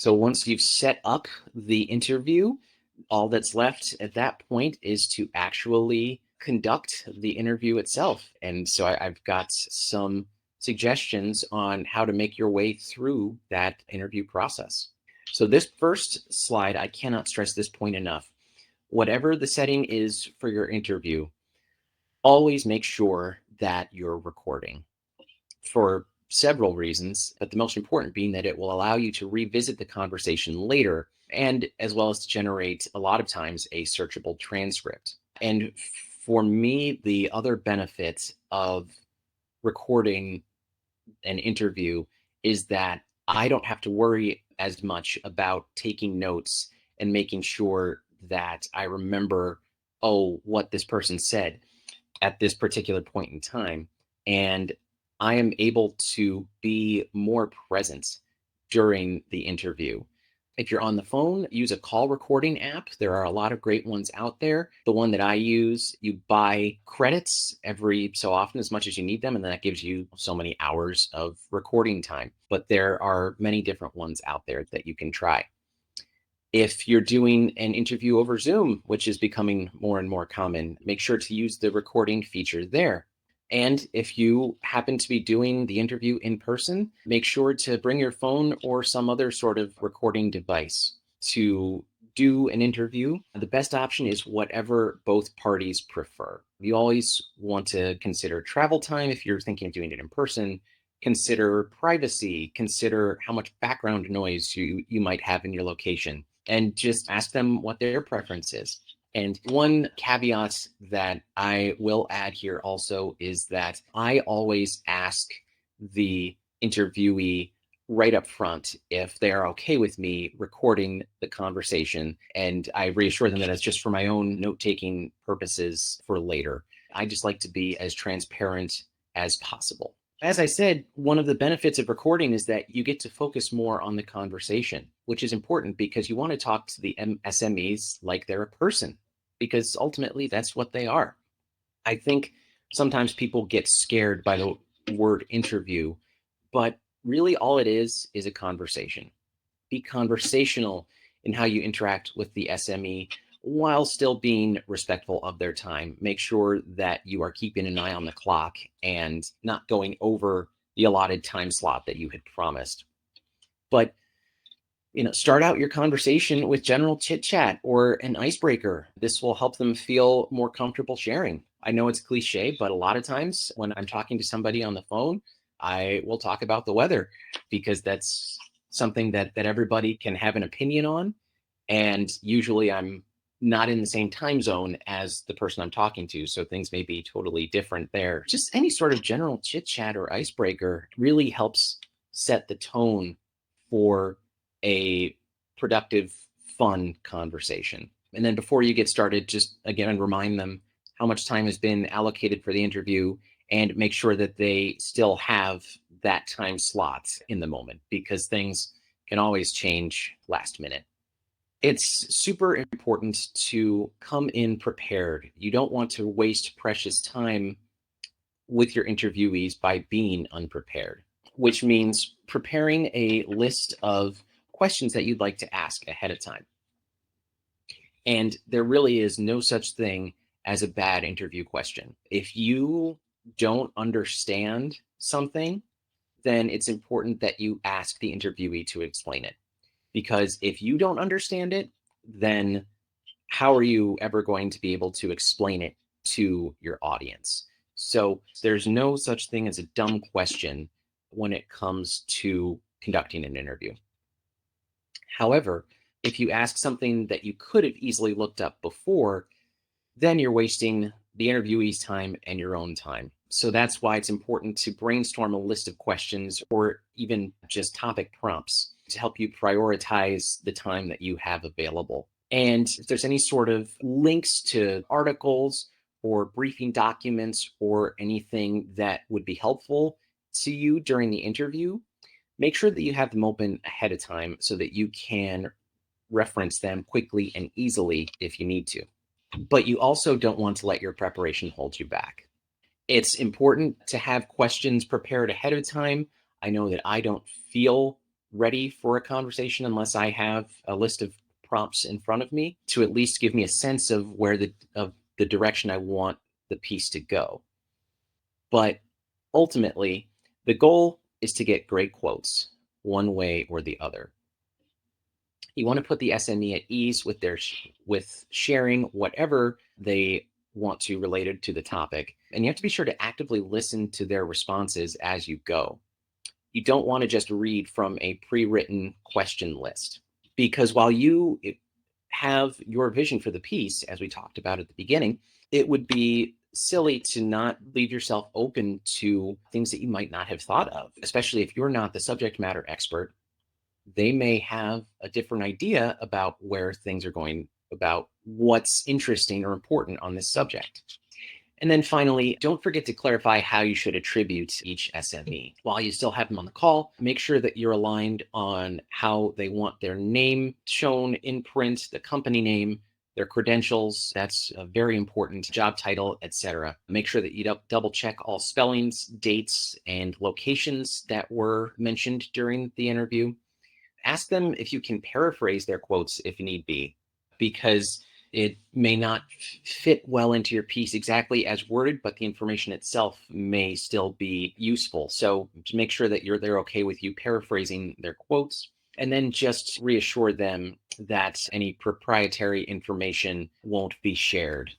So once you've set up the interview, all that's left at that point is to actually conduct the interview itself. And so I've got some suggestions on how to make your way through that interview process. So this first slide, I cannot stress this point enough. Whatever the setting is for your interview, always make sure that you're recording for several reasons, but the most important being that it will allow you to revisit the conversation later, and as well as to generate a lot of times a searchable transcript. And for me, the other benefit of recording an interview is that I don't have to worry as much about taking notes and making sure that I remember, oh, what this person said at this particular point in time. And I am able to be more present during the interview. If you're on the phone, use a call recording app. There are a lot of great ones out there. The one that I use, you buy credits every so often, as much as you need them, and that gives you so many hours of recording time. But there are many different ones out there that you can try. If you're doing an interview over Zoom, which is becoming more and more common, make sure to use the recording feature there. And if you happen to be doing the interview in person, make sure to bring your phone or some other sort of recording device to do an interview. The best option is whatever both parties prefer. You always want to consider travel time if you're thinking of doing it in person. Consider privacy, consider how much background noise you might have in your location, and just ask them what their preference is. And one caveat that I will add here also is that I always ask the interviewee right up front if they are okay with me recording the conversation. And I reassure them that it's just for my own note taking purposes for later. I just like to be as transparent as possible. As I said, one of the benefits of recording is that you get to focus more on the conversation, which is important because you want to talk to the SMEs like they're a person, because ultimately that's what they are. I think sometimes people get scared by the word interview, but really all it is a conversation. Be conversational in how you interact with the SME while still being respectful of their time. Make sure that you are keeping an eye on the clock and not going over the allotted time slot that you had promised. But start out your conversation with general chit chat or an icebreaker. This will help them feel more comfortable sharing. I know it's cliche, but a lot of times when I'm talking to somebody on the phone, I will talk about the weather because that's something that everybody can have an opinion on. And usually I'm not in the same time zone as the person I'm talking to. So things may be totally different there. Just any sort of general chit chat or icebreaker really helps set the tone for a productive, fun conversation. And then before you get started, just again remind them how much time has been allocated for the interview and make sure that they still have that time slot in the moment because things can always change last minute. It's super important to come in prepared. You don't want to waste precious time with your interviewees by being unprepared, which means preparing a list of questions that you'd like to ask ahead of time. And there really is no such thing as a bad interview question. If you don't understand something, then it's important that you ask the interviewee to explain it. Because if you don't understand it, then how are you ever going to be able to explain it to your audience? So there's no such thing as a dumb question when it comes to conducting an interview. However, if you ask something that you could have easily looked up before, then you're wasting the interviewee's time and your own time. So that's why it's important to brainstorm a list of questions or even just topic prompts to help you prioritize the time that you have available. And if there's any sort of links to articles or briefing documents or anything that would be helpful to you during the interview, make sure that you have them open ahead of time so that you can reference them quickly and easily if you need to. But you also don't want to let your preparation hold you back. It's important to have questions prepared ahead of time. I know that I don't feel ready for a conversation unless I have a list of prompts in front of me to at least give me a sense of where the direction I want the piece to go. But ultimately, the goal is to get great quotes one way or the other. You want to put the SME at ease with sharing whatever they want to related to the topic, and you have to be sure to actively listen to their responses as you go. You don't want to just read from a pre-written question list, because while you have your vision for the piece, as we talked about at the beginning, it would be silly to not leave yourself open to things that you might not have thought of, especially if you're not the subject matter expert. They may have a different idea about where things are going, about what's interesting or important on this subject. And then finally, don't forget to clarify how you should attribute each SME. While you still have them on the call, make sure that you're aligned on how they want their name shown in print, the company name, their credentials. That's a very important, job title, etc. Make sure that you double check all spellings, dates, and locations that were mentioned during the interview. Ask them if you can paraphrase their quotes if need be, because it may not fit well into your piece exactly as worded, but the information itself may still be useful. So to make sure that they're okay with you paraphrasing their quotes, and then just reassure them that any proprietary information won't be shared.